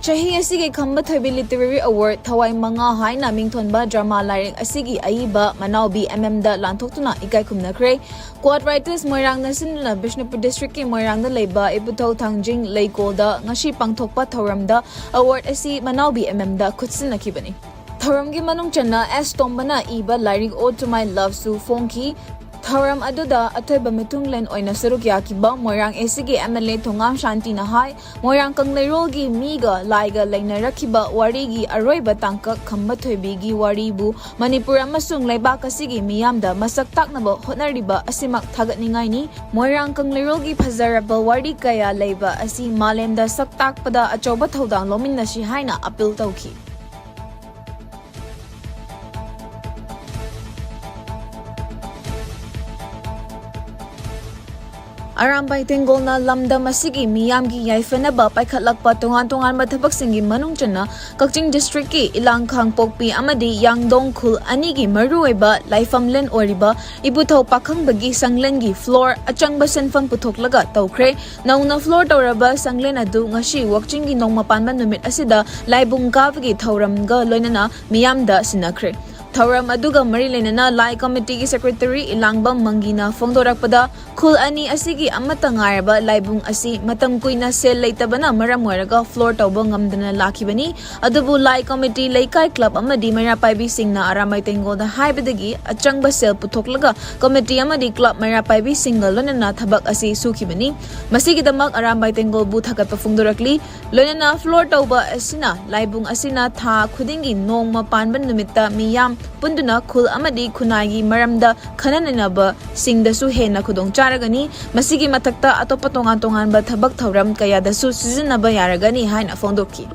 Chahi asigi khamba thoibi literary award thawai manga haina mingthonba drama laring asigi aiba manaubi da lanthokuna ikai khumnakre quad writers moirang nasinna Bishnupur district ki moirang da leiba iputhau thangjing leikolda ngashi pangthokpa thoramda award asi manaubi da khutsinakibani thoramgi manung channa S tombana iba laring ode to my love su fonki Thoram aduda athoiba mitunglen oina sarukya kiba moirang esigi MLA thongam shanti na hai moirang kangleirol gi miga laiga leina rakhiba wari gi aroiba tangka khamba thoibi gi wari bu Manipur amasung leibak asigi miyamda masak taknaba hotnariba asimak thagatningai ni moirang kangleirol gi phazaraba wari kaya leiba asi malemda saktakpada achoba thodang lominna shi haina appeal tawki Arambai tengolna lamda masigi miyamgi yaifanaba paikhatlakpa tongan mathabaksingi manungchana Kakching district ki Ilangkhang pokpi amadi Yangdong khul anigi maruoiba laifamlen oriba ibuthau pakhangbagi sanglengi floor achangba senfam puthoklaga tawkhre nauna floor tawraba sanglen adu ngashi wakchinggi nongma panba numit asida laibung kavgi thauramga loinana miyamda sinakhre Thoram aduga mari lenana Lai Committee ki Secretary Ilangbam Mangina Fongdorakpada khul ani asigi amata ngairaba laibung asi matam kuina sel leitabana maram oiraga floor tawba ngamdana lakhibani adubu Lai Committee Laikai Club amadi mara paibi singna aramai tengoda haibadagi achangba sel puthoklaga committee amadi club mara paibi single lonana thabak asi sukhibani masigi damak arambai tengol bu thagatpa fongdorakli lonana floor tawba asina laibung asina tha khudingi nongma panban numitta miyam Punduna khul amadi khunagi maramda khanananaba singdasu hena khudong charagani masigi mathakta atopa tongan ba thabak thauram kayadasu sizinaba yaragani haina fongdokki